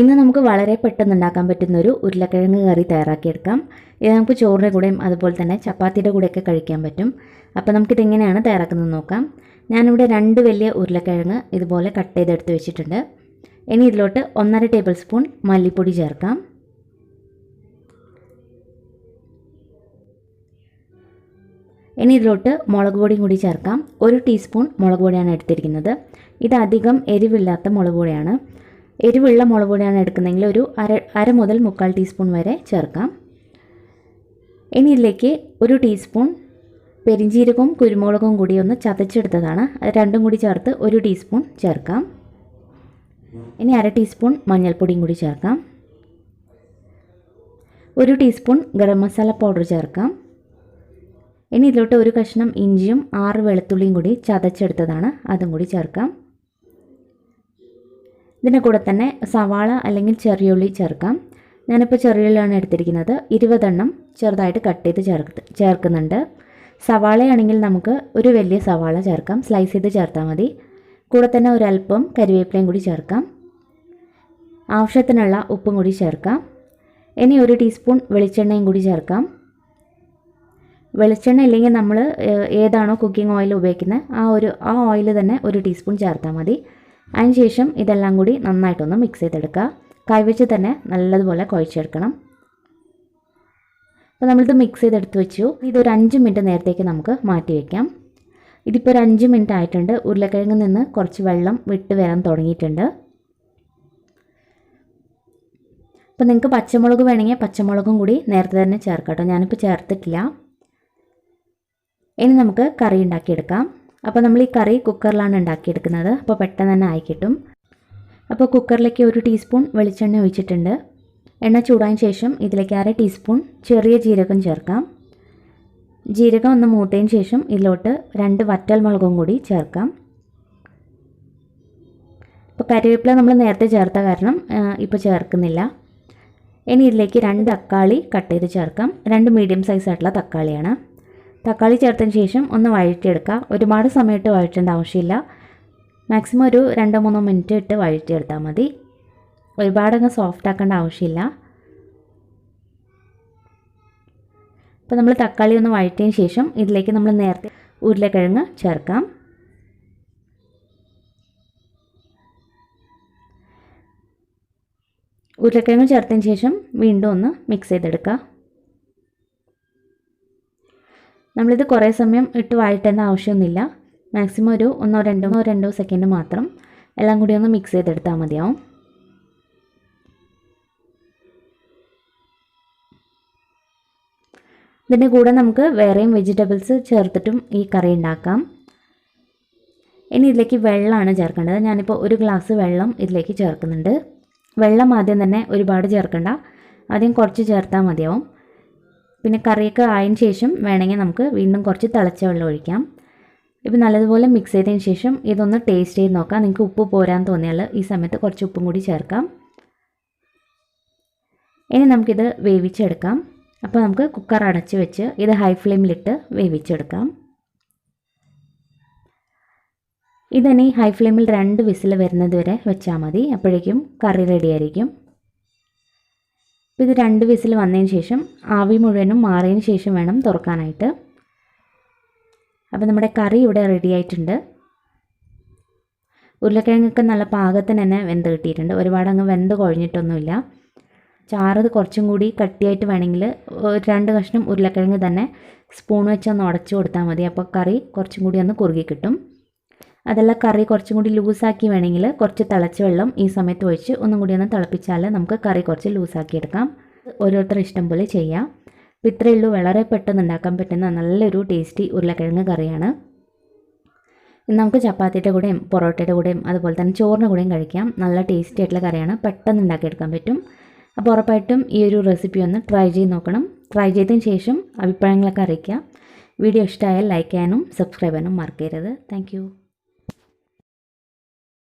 ഇന്ന് നമുക്ക് വളരെ പെട്ടെന്ന് ഉണ്ടാക്കാൻ പറ്റുന്ന ഒരു ഉരുളക്കിഴങ്ങ് കറി തയ്യാറാക്കിയെടുക്കാം. ഇത് നമുക്ക് ചോറിൻ്റെ കൂടെയും അതുപോലെ തന്നെ ചപ്പാത്തിയുടെ കൂടെയൊക്കെ കഴിക്കാൻ പറ്റും. അപ്പോൾ നമുക്കിതെങ്ങനെയാണ് തയ്യാറാക്കുന്നത് നോക്കാം. ഞാനിവിടെ 2 വലിയ ഉരുളക്കിഴങ്ങ് ഇതുപോലെ കട്ട് ചെയ്തെടുത്ത് വെച്ചിട്ടുണ്ട്. ഇനി ഇതിലോട്ട് 1.5 ടേബിൾ സ്പൂൺ മല്ലിപ്പൊടി ചേർക്കാം. ഇനി ഇതിലോട്ട് മുളക് പൊടിയും കൂടി ചേർക്കാം. 1 ടീസ്പൂൺ മുളക് പൊടിയാണ് എടുത്തിരിക്കുന്നത്. ഇത് അധികം എരിവില്ലാത്ത മുളക് പൊടിയാണ്. എരിവുള്ള മുളക് പൊടിയാണ് എടുക്കുന്നതെങ്കിൽ ഒരു അര മുതൽ 3/4 ടീസ്പൂൺ വരെ ചേർക്കാം. ഇനി ഇതിലേക്ക് 1 ടീസ്പൂൺ പെരിഞ്ജീരകവും കുരുമുളകും കൂടി ഒന്ന് ചതച്ചെടുത്തതാണ്. അത് രണ്ടും കൂടി ചേർത്ത് 1 ടീസ്പൂൺ ചേർക്കാം. ഇനി അര ടീസ്പൂൺ മഞ്ഞൾപ്പൊടിയും കൂടി ചേർക്കാം. 1 ടീസ്പൂൺ ഗരം മസാല പൗഡർ ചേർക്കാം. ഇനി ഇതിലോട്ട് 1 കഷ്ണം ഇഞ്ചിയും 6 വെളുത്തുള്ളിയും കൂടി ചതച്ചെടുത്തതാണ്, അതും കൂടി ചേർക്കാം. ഇതിൻ്റെ കൂടെ തന്നെ സവാള അല്ലെങ്കിൽ ചെറിയുള്ളി ചേർക്കാം. ഞാനിപ്പോൾ ചെറിയുള്ളിയാണ് എടുത്തിരിക്കുന്നത്. 20 എണ്ണം ചെറുതായിട്ട് കട്ട് ചെയ്ത് ചേർക്കുന്നുണ്ട്. സവാളയാണെങ്കിൽ നമുക്ക് ഒരു വലിയ സവാള ചേർക്കാം, സ്ലൈസ് ചെയ്ത് ചേർത്താൽ മതി. കൂടെ തന്നെ ഒരല്പം കരിവേപ്പിലയും കൂടി ചേർക്കാം. ആവശ്യത്തിനുള്ള ഉപ്പും കൂടി ചേർക്കാം. ഇനി 1 ടീസ്പൂൺ വെളിച്ചെണ്ണയും കൂടി ചേർക്കാം. വെളിച്ചെണ്ണ ഇല്ലെങ്കിൽ നമ്മൾ ഏതാണോ കുക്കിംഗ് ഓയിൽ ഉപയോഗിക്കുന്നത് ആ ഓയിൽ തന്നെ 1 ടീസ്പൂൺ ചേർത്താൽ മതി. അതിനുശേഷം ഇതെല്ലാം കൂടി നന്നായിട്ടൊന്ന് മിക്സ് ചെയ്തെടുക്കുക. കൈവച്ച് തന്നെ നല്ലതുപോലെ കുഴച്ചെടുക്കണം. അപ്പോൾ നമ്മളിത് മിക്സ് ചെയ്തെടുത്ത് വെച്ചു. ഇതൊരു 5 മിനിറ്റ് നേരത്തേക്ക് നമുക്ക് മാറ്റി വയ്ക്കാം. ഇതിപ്പോൾ ഒരു 5 മിനിറ്റ് ആയിട്ടുണ്ട്. ഉരുളക്കിഴങ്ങിൽ നിന്ന് കുറച്ച് വെള്ളം വിട്ട് വരാൻ തുടങ്ങിയിട്ടുണ്ട്. അപ്പോൾ നിങ്ങൾക്ക് പച്ചമുളക് വേണമെങ്കിൽ പച്ചമുളകും കൂടി നേരത്തെ തന്നെ ചേർക്കാം കേട്ടോ. ഞാനിപ്പോൾ ചേർത്തിട്ടില്ല. ഇനി നമുക്ക് കറി ഉണ്ടാക്കിയെടുക്കാം. അപ്പോൾ നമ്മൾ ഈ കറി കുക്കറിലാണ് ഉണ്ടാക്കിയെടുക്കുന്നത്. അപ്പോൾ പെട്ടെന്ന് തന്നെ ആയി കിട്ടും. അപ്പോൾ കുക്കറിലേക്ക് 1 ടീസ്പൂൺ വെളിച്ചെണ്ണ ഒഴിച്ചിട്ടുണ്ട്. എണ്ണ ചൂടായതിന് ശേഷം ഇതിലേക്ക് അര ടീസ്പൂൺ ചെറിയ ജീരകം ചേർക്കാം. ജീരകം ഒന്ന് മൂത്തതിന് ശേഷം ഇതിലോട്ട് 2 വറ്റൽമുളകും കൂടി ചേർക്കാം. ഇപ്പോൾ കറിവേപ്പില നമ്മൾ നേരത്തെ ചേർത്ത കാരണം ഇപ്പോൾ ചേർക്കുന്നില്ല. ഇനി ഇതിലേക്ക് 2 തക്കാളി കട്ട് ചെയ്ത് ചേർക്കാം. 2 മീഡിയം സൈസ് ആയിട്ടുള്ള തക്കാളിയാണ്. തക്കാളി ചേർത്തതിന് ശേഷം ഒന്ന് വഴറ്റിയെടുക്കുക. ഒരുപാട് സമയത്ത് വഴറ്റേണ്ട ആവശ്യമില്ല. മാക്സിമം ഒരു 2-3 മിനിറ്റ് ഇട്ട് വഴറ്റിയെടുത്താൽ മതി. ഒരുപാടങ്ങ് സോഫ്റ്റ് ആക്കേണ്ട ആവശ്യമില്ല. അപ്പോൾ നമ്മൾ തക്കാളി ഒന്ന് വഴറ്റിയതിന് ശേഷം ഇതിലേക്ക് നമ്മൾ നേരത്തെ ഉരുളക്കിഴങ്ങ് ചേർക്കാം. ഉരുളക്കിഴങ്ങ് ചേർത്തതിന് ശേഷം വീണ്ടും ഒന്ന് മിക്സ് ചെയ്തെടുക്കുക. നമ്മളിത് കുറേ സമയം ഇട്ട് വഴറ്റേണ്ട ആവശ്യമൊന്നുമില്ല. മാക്സിമം ഒരു 1-2 സെക്കൻഡ് മാത്രം എല്ലാം കൂടി ഒന്ന് മിക്സ് ചെയ്തെടുത്താൽ മതിയാവും. ഇതിൻ്റെ കൂടെ നമുക്ക് വേറെയും വെജിറ്റബിൾസ് ചേർത്തിട്ടും ഈ കറി ഉണ്ടാക്കാം. ഇനി ഇതിലേക്ക് വെള്ളമാണ് ചേർക്കേണ്ടത്. ഞാനിപ്പോൾ 1 ഗ്ലാസ് വെള്ളം ഇതിലേക്ക് ചേർക്കുന്നുണ്ട്. വെള്ളം ആദ്യം തന്നെ ഒരുപാട് ചേർക്കണ്ട, ആദ്യം കുറച്ച് ചേർത്താൽ മതിയാവും. പിന്നെ കറിയൊക്കെ ആയതിന് ശേഷം വേണമെങ്കിൽ നമുക്ക് വീണ്ടും കുറച്ച് തിളച്ച വെള്ളം ഒഴിക്കാം. ഇപ്പോൾ നല്ലതുപോലെ മിക്സ് ചെയ്തതിന് ശേഷം ഇതൊന്ന് ടേസ്റ്റ് ചെയ്ത് നോക്കാം. നിങ്ങൾക്ക് ഉപ്പ് പോരാൻ തോന്നിയാൽ ഈ സമയത്ത് കുറച്ച് ഉപ്പും കൂടി ചേർക്കാം. ഇനി നമുക്കിത് വേവിച്ചെടുക്കാം. അപ്പോൾ നമുക്ക് കുക്കർ അടച്ച് വെച്ച് ഇത് ഹൈ ഫ്ലെയിമിലിട്ട് വേവിച്ചെടുക്കാം. ഇതിനി ഹൈ ഫ്ലെയിമിൽ 2 വിസിൽ വരുന്നത് വരെ വെച്ചാൽ മതി. അപ്പോഴേക്കും കറി റെഡി ആയിരിക്കും. അപ്പോൾ ഇത് 2 വിസിൽ വന്നതിന് ശേഷം ആവി മുഴുവനും മാറിയതിന് ശേഷം വേണം തുറക്കാനായിട്ട്. അപ്പോൾ നമ്മുടെ കറി ഇവിടെ റെഡി ആയിട്ടുണ്ട്. ഉരുളക്കിഴങ്ങൊക്കെ നല്ല പാകത്തിന് തന്നെ വെന്ത് കിട്ടിയിട്ടുണ്ട്. ഒരുപാട് അങ്ങ് വെന്ത് കുഴഞ്ഞിട്ടൊന്നുമില്ല. ചാറ് കുറച്ചും കൂടി കട്ടിയായിട്ട് വേണമെങ്കിൽ 2 കഷ്ണം ഉരുളക്കിഴങ്ങ് തന്നെ സ്പൂൺ വെച്ച് ഒന്ന് ഉടച്ചു കൊടുത്താൽ മതി. അപ്പോൾ കറി കുറച്ചും കൂടി ഒന്ന് കുറുകി കിട്ടും. അതല്ല കറി കുറച്ചും കൂടി ലൂസാക്കി വേണമെങ്കിൽ കുറച്ച് തിളച്ച വെള്ളം ഈ സമയത്ത് ഒഴിച്ച് ഒന്നും കൂടി ഒന്ന് തിളപ്പിച്ചാൽ നമുക്ക് കറി കുറച്ച് ലൂസാക്കി എടുക്കാം. ഓരോരുത്തർ ഇഷ്ടം പോലെ ചെയ്യാം. അപ്പോൾ ഇത്രയേ ഉള്ളൂ. വളരെ പെട്ടെന്ന് ഉണ്ടാക്കാൻ പറ്റുന്ന നല്ലൊരു ടേസ്റ്റി ഉരുളക്കിഴങ്ങ് കറിയാണ്. ഇന്ന് നമുക്ക് ചപ്പാത്തിയുടെ കൂടെയും പൊറോട്ടയുടെ കൂടെയും അതുപോലെ തന്നെ ചോറിൻ്റെ കൂടെയും കഴിക്കാം. നല്ല ടേസ്റ്റി ആയിട്ടുള്ള കറിയാണ്. പെട്ടെന്ന് ഉണ്ടാക്കിയെടുക്കാൻ പറ്റും. അപ്പോൾ ഉറപ്പായിട്ടും ഈ ഒരു റെസിപ്പി ഒന്ന് ട്രൈ ചെയ്ത് നോക്കണം. ട്രൈ ചെയ്തതിന് ശേഷം അഭിപ്രായങ്ങളൊക്കെ അറിയിക്കുക. വീഡിയോ ഇഷ്ടമായാൽ ലൈക്ക് ചെയ്യാനും സബ്സ്ക്രൈബ് ചെയ്യാനും മറക്കരുത്. താങ്ക്